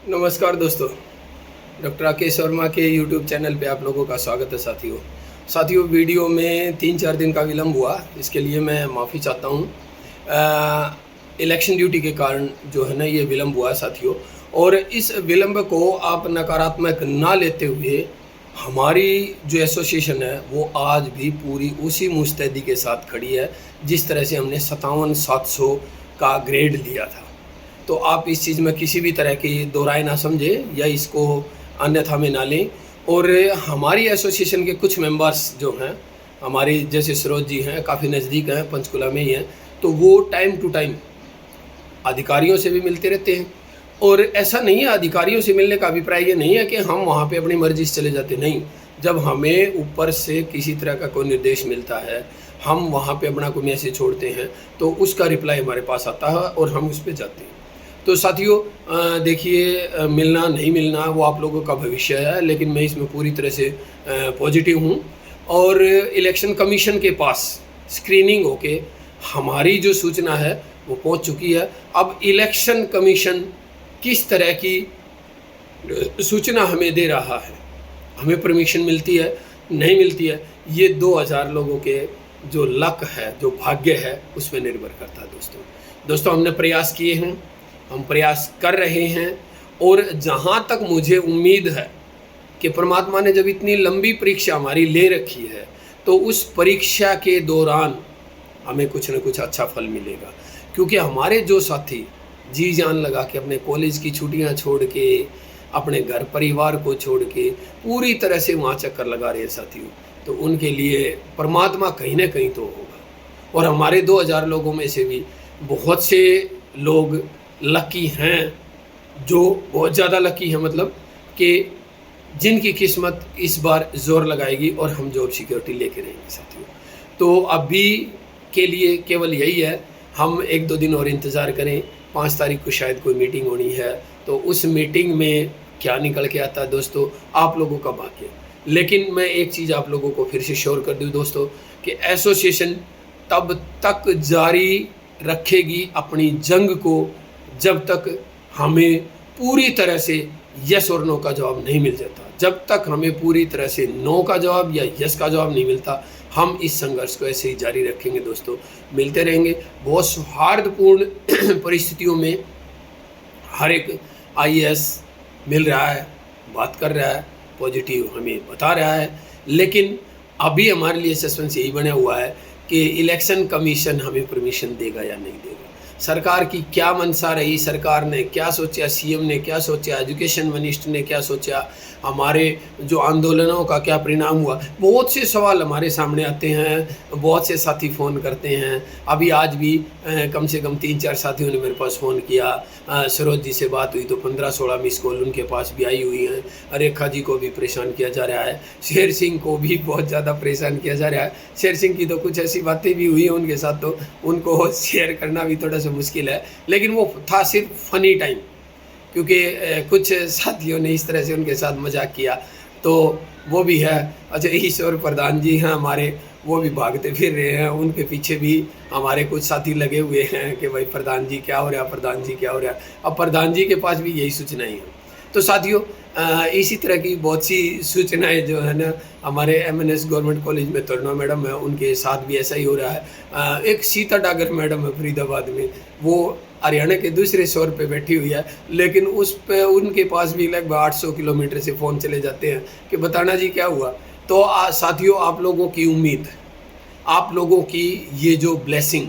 नमस्कार दोस्तों, डॉक्टर राकेश वर्मा के यूट्यूब चैनल पे आप लोगों का स्वागत है साथियों। वीडियो में 3-4 दिन का विलम्ब हुआ, इसके लिए मैं माफ़ी चाहता हूँ। इलेक्शन ड्यूटी के कारण जो है ना ये विलम्ब हुआ साथियों, और इस विलम्ब को आप नकारात्मक ना लेते हुए हमारी जो एसोसिएशन है वो आज भी पूरी उसी मुस्तैदी के साथ खड़ी है जिस तरह से हमने 57,700 का ग्रेड लिया था। तो आप इस चीज़ में किसी भी तरह की दो राय ना समझें या इसको अन्यथा में ना लें। और हमारी एसोसिएशन के कुछ मेंबर्स जो हैं हमारे जैसे सरोज जी हैं, काफ़ी नज़दीक हैं, पंचकुला में ही हैं, तो वो टाइम टू टाइम अधिकारियों से भी मिलते रहते हैं। और ऐसा नहीं है, अधिकारियों से मिलने का अभिप्राय ये नहीं है कि हम वहाँ पे अपनी मर्ज़ी से चले जाते, नहीं। जब हमें ऊपर से किसी तरह का कोई निर्देश मिलता है, हम वहाँ पे अपना कोई मैसेज छोड़ते हैं तो उसका रिप्लाई हमारे पास आता है और हम उस पर जाते हैं। तो साथियों देखिए, मिलना नहीं मिलना वो आप लोगों का भविष्य है, लेकिन मैं इसमें पूरी तरह से पॉजिटिव हूँ। और इलेक्शन कमीशन के पास स्क्रीनिंग होके हमारी जो सूचना है वो पहुँच चुकी है। अब इलेक्शन कमीशन किस तरह की सूचना हमें दे रहा है, हमें परमिशन मिलती है नहीं मिलती है, ये 2000 लोगों के जो लक है, जो भाग्य है, उस पर निर्भर करता है दोस्तों। हमने प्रयास किए हैं, हम प्रयास कर रहे हैं, और जहाँ तक मुझे उम्मीद है कि परमात्मा ने जब इतनी लंबी परीक्षा हमारी ले रखी है तो उस परीक्षा के दौरान हमें कुछ न कुछ अच्छा फल मिलेगा। क्योंकि हमारे जो साथी जी जान लगा के अपने कॉलेज की छुट्टियां छोड़ के, अपने घर परिवार को छोड़ के पूरी तरह से वहाँ चक्कर लगा रहे हैं साथियों, तो उनके लिए परमात्मा कहीं ना कहीं तो होगा। और हमारे 2000 लोगों में से भी बहुत से लोग लकी हैं, जो बहुत ज़्यादा लकी हैं, मतलब कि जिनकी किस्मत इस बार ज़ोर लगाएगी और हम जॉब सिक्योरिटी लेके रहेंगे साथियों। तो अभी के लिए केवल यही है, हम 1-2 दिन और इंतज़ार करें। 5 तारीख को शायद कोई मीटिंग होनी है, तो उस मीटिंग में क्या निकल के आता है दोस्तों, आप लोगों का भाग्य। लेकिन मैं एक चीज़ आप लोगों को फिर से श्योर कर दूँ दोस्तों कि एसोसिएशन तब तक जारी रखेगी अपनी जंग को जब तक हमें पूरी तरह से यस और नो का जवाब नहीं मिल जाता। जब तक हमें पूरी तरह से नो का जवाब या यस का जवाब नहीं मिलता, हम इस संघर्ष को ऐसे ही जारी रखेंगे दोस्तों। मिलते रहेंगे बहुत सौहार्दपूर्ण परिस्थितियों में। हर एक आईएएस मिल रहा है, बात कर रहा है, पॉजिटिव हमें बता रहा है, लेकिन अभी हमारे लिए सस्पेंस यही बना हुआ है कि इलेक्शन कमीशन हमें परमिशन देगा या नहीं देगा। सरकार की क्या मंशा रही, सरकार ने क्या सोचा, सीएम ने क्या सोचा, एजुकेशन मिनिस्टर ने क्या सोचा, हमारे जो आंदोलनों का क्या परिणाम हुआ, बहुत से सवाल हमारे सामने आते हैं। बहुत से साथी फ़ोन करते हैं। अभी आज भी कम से कम 3-4 साथियों ने मेरे पास फ़ोन किया। सरोज जी से बात हुई तो 15-16 मिस कॉल उनके पास भी आई हुई हैं। रेखा जी को भी परेशान किया जा रहा है, शेर सिंह को भी बहुत ज़्यादा परेशान किया जा रहा है। शेर सिंह की तो कुछ ऐसी बातें भी हुई हैं उनके साथ, तो उनको शेयर करना भी थोड़ा सा मुश्किल है, लेकिन वो था सिर्फ फ़नी टाइम, क्योंकि कुछ साथियों ने इस तरह से उनके साथ मजाक किया, तो वो भी है। अच्छा, ईश्वर प्रधान जी हैं हमारे, वो भी भागते फिर रहे हैं, उनके पीछे भी हमारे कुछ साथी लगे हुए हैं कि भाई प्रधान जी क्या हो रहा है, प्रधान जी क्या हो रहा है। अब प्रधान जी के पास भी यही सूचनाएं हैं। तो साथियों इसी तरह की बहुत सी सूचनाएं जो है ना, हमारे एमएनएस गवर्नमेंट कॉलेज में तरुणा मैडम है, उनके साथ भी ऐसा ही हो रहा है। एक सीता डागर मैडम है फरीदाबाद में, वो हरियाणा के दूसरे शोर पे बैठी हुई है, लेकिन उस पे उनके पास भी लगभग 800 किलोमीटर से फ़ोन चले जाते हैं कि बताना जी क्या हुआ। तो साथियों, आप लोगों की उम्मीद, आप लोगों की ये जो ब्लेसिंग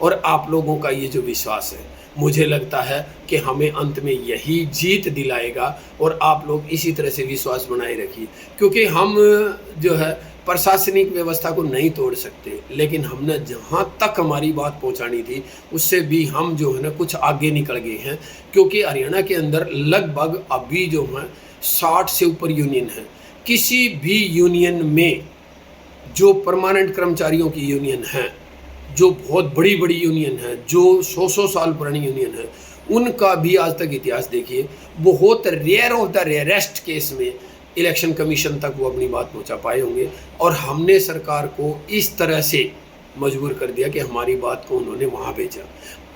और आप लोगों का ये जो विश्वास है, मुझे लगता है कि हमें अंत में यही जीत दिलाएगा। और आप लोग इसी तरह से विश्वास बनाए रखिए, क्योंकि हम जो है प्रशासनिक व्यवस्था को नहीं तोड़ सकते, लेकिन हमने जहाँ तक हमारी बात पहुँचानी थी उससे भी हम जो है ना कुछ आगे निकल गए हैं। क्योंकि हरियाणा के अंदर लगभग अभी जो है 60 से ऊपर यूनियन है। किसी भी यूनियन में जो परमानेंट कर्मचारियों की यूनियन है, जो बहुत बड़ी बड़ी यूनियन है, जो 100 साल पुरानी यूनियन है, उनका भी आज तक इतिहास देखिए, बहुत rare of the rarest case में इलेक्शन कमीशन तक वो अपनी बात पहुंचा पाए होंगे। और हमने सरकार को इस तरह से मजबूर कर दिया कि हमारी बात को उन्होंने वहाँ भेजा।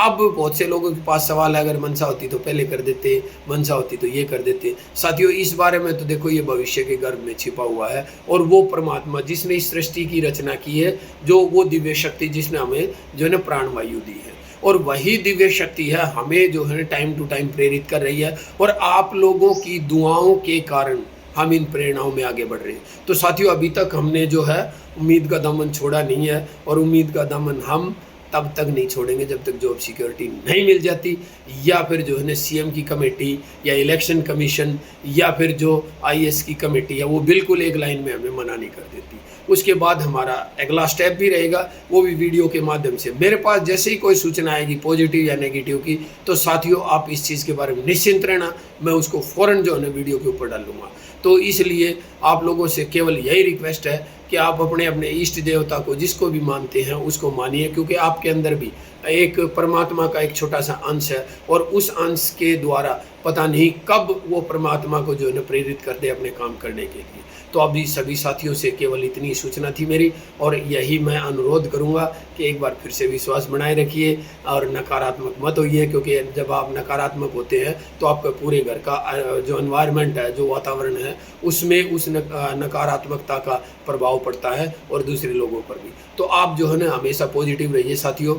अब बहुत से लोगों के पास सवाल है, अगर मनसा होती तो पहले कर देते, मनसा होती तो ये कर देते। साथियों, इस बारे में तो देखो ये भविष्य के गर्भ में छिपा हुआ है, और वो परमात्मा जिसने इस सृष्टि की रचना की है, जो वो दिव्य शक्ति जिसने हमें जो है ना प्राणवायु दी है, और वही दिव्य शक्ति है हमें जो है टाइम टू टाइम प्रेरित कर रही है, और आप लोगों की दुआओं के कारण हम इन प्रेरणाओं में आगे बढ़ रहे हैं। तो साथियों, अभी तक हमने जो है उम्मीद का दामन छोड़ा नहीं है, और उम्मीद का दामन हम तब तक नहीं छोड़ेंगे जब तक जॉब सिक्योरिटी नहीं मिल जाती, या फिर जो है ना सीएम की कमेटी या इलेक्शन कमीशन या फिर जो आईएएस की कमेटी है वो बिल्कुल एक लाइन में हमें मना नहीं कर देती। उसके बाद हमारा अगला स्टेप भी रहेगा, वो भी वीडियो के माध्यम से। मेरे पास जैसे ही कोई सूचना आएगी पॉजिटिव या नेगेटिव की, तो साथियों आप इस चीज़ के बारे में निश्चिंत रहना, मैं उसको फ़ौरन जो है ना वीडियो के ऊपर डालूंगा। तो इसलिए आप लोगों से केवल यही रिक्वेस्ट है कि आप अपने अपने इष्ट देवता को जिसको भी मानते हैं उसको मानिए, क्योंकि आपके अंदर भी एक परमात्मा का एक छोटा सा अंश है, और उस अंश के द्वारा पता नहीं कब वो परमात्मा को जो है ना प्रेरित कर दे अपने काम करने के लिए। तो अभी सभी साथियों से केवल इतनी सूचना थी मेरी, और यही मैं अनुरोध करूंगा कि एक बार फिर से विश्वास बनाए रखिए और नकारात्मक मत होइए, क्योंकि जब आप नकारात्मक होते हैं तो आपका पूरे घर का जो एनवायरनमेंट है, जो वातावरण है, उसमें उस नकारात्मकता का प्रभाव पड़ता है, और दूसरे लोगों पर भी। तो आप जो है ना हमेशा पॉजिटिव रहिए साथियों,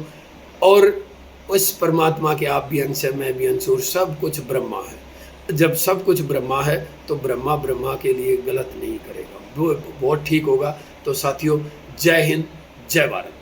और उस परमात्मा के आप भी अंश है, मैं भी अंश, और सब कुछ ब्रह्मा है। जब सब कुछ ब्रह्मा है तो ब्रह्मा ब्रह्मा के लिए गलत नहीं करेगा, वो बहुत ठीक होगा। तो साथियों, जय हिंद, जय भारत।